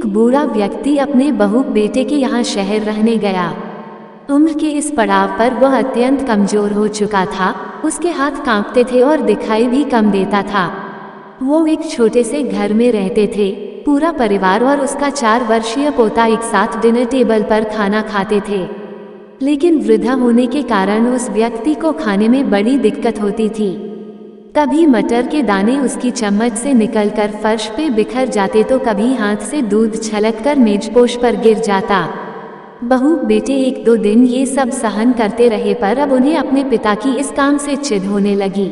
बूढ़ा व्यक्ति अपने बहू बेटे के यहाँ शहर रहने गया। उम्र के इस पड़ाव पर वह अत्यंत कमजोर हो चुका था। उसके हाथ कांपते थे और दिखाई भी कम देता था। वो एक छोटे से घर में रहते थे। पूरा परिवार और उसका 4 वर्षीय पोता एक साथ डिनर टेबल पर खाना खाते थे। लेकिन वृद्धा होने के कारण उस व्यक्ति को खाने में बड़ी दिक्कत होती थी। कभी मटर के दाने उसकी चम्मच से निकलकर फर्श पे बिखर जाते तो कभी हाथ से दूध छलककर मेजपोश पर गिर जाता। बहू बेटे 1-2 दिन ये सब सहन करते रहे, पर अब उन्हें अपने पिता की इस काम से चिढ़ होने लगी।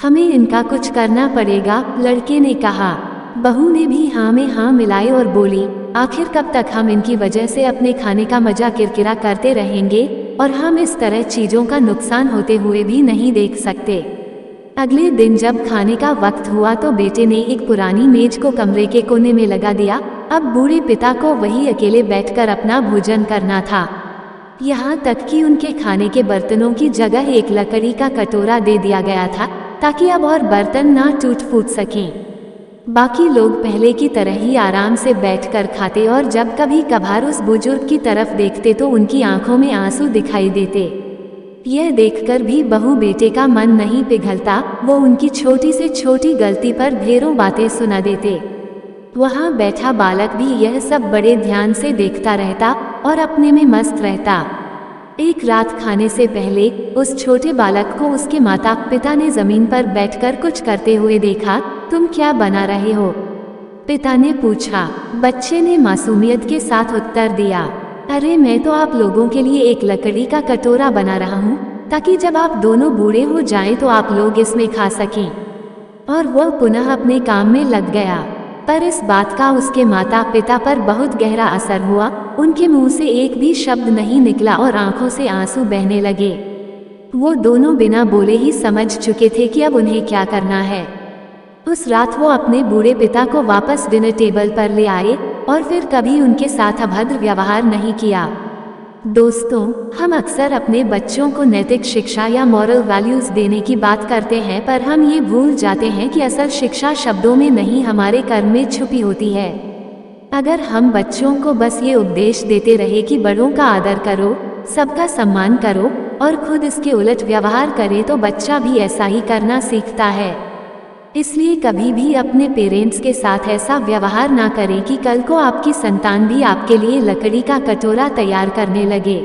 हमें इनका कुछ करना पड़ेगा, लड़के ने कहा। बहू ने भी हाँ में हाँ मिलाई और बोली, आखिर कब तक हम इनकी वजह से अपने खाने का मजा किरकिरा करते रहेंगे, और हम इस तरह चीजों का नुकसान होते हुए भी नहीं देख सकते। अगले दिन जब खाने का वक्त हुआ तो बेटे ने एक पुरानी मेज को कमरे के कोने में लगा दिया। अब बूढ़े पिता को वही अकेले बैठकर अपना भोजन करना था। यहाँ तक कि उनके खाने के बर्तनों की जगह एक लकड़ी का कटोरा दे दिया गया था, ताकि अब और बर्तन ना टूट फूट सकें। बाकी लोग पहले की तरह ही आराम से बैठकर खाते, और जब कभी कभार उस बुजुर्ग की तरफ देखते तो उनकी आंखों में आंसू दिखाई देते। यह देखकर भी बहू बेटे का मन नहीं पिघलता। वो उनकी छोटी से छोटी गलती पर ढेरों बातें सुना देते। वहाँ बैठा बालक भी यह सब बड़े ध्यान से देखता रहता और अपने में मस्त रहता। एक रात खाने से पहले उस छोटे बालक को उसके माता पिता ने जमीन पर बैठकर कुछ करते हुए देखा। तुम क्या बना रहे हो? पिता ने पूछा। बच्चे ने मासूमियत के साथ उत्तर दिया, अरे मैं तो आप लोगों के लिए एक लकड़ी का कटोरा बना रहा हूँ, ताकि जब आप दोनों बूढ़े हो जाएं तो आप लोग इसमें खा सकें। और वह पुनः अपने काम में लग गया। पर इस बात का उसके माता पिता पर बहुत गहरा असर हुआ। उनके मुंह से एक भी शब्द नहीं निकला और आंखों से आंसू बहने लगे। वो दोनों बिना बोले ही समझ चुके थे कि अब उन्हें क्या करना है। उस रात वो अपने बूढ़े पिता को वापस डिनर टेबल पर ले आए और फिर कभी उनके साथ अभद्र व्यवहार नहीं किया। दोस्तों, हम अक्सर अपने बच्चों को नैतिक शिक्षा या मॉरल वैल्यूज देने की बात करते हैं, पर हम ये भूल जाते हैं कि असल शिक्षा शब्दों में नहीं, हमारे कर्म में छुपी होती है। अगर हम बच्चों को बस ये उपदेश देते रहे कि बड़ों का आदर करो, सबका सम्मान करो और खुद इसके उलट व्यवहार करें, तो बच्चा भी ऐसा ही करना सीखता है। इसलिए कभी भी अपने पेरेंट्स के साथ ऐसा व्यवहार ना करें कि कल को आपकी संतान भी आपके लिए लकड़ी का कटोरा तैयार करने लगे।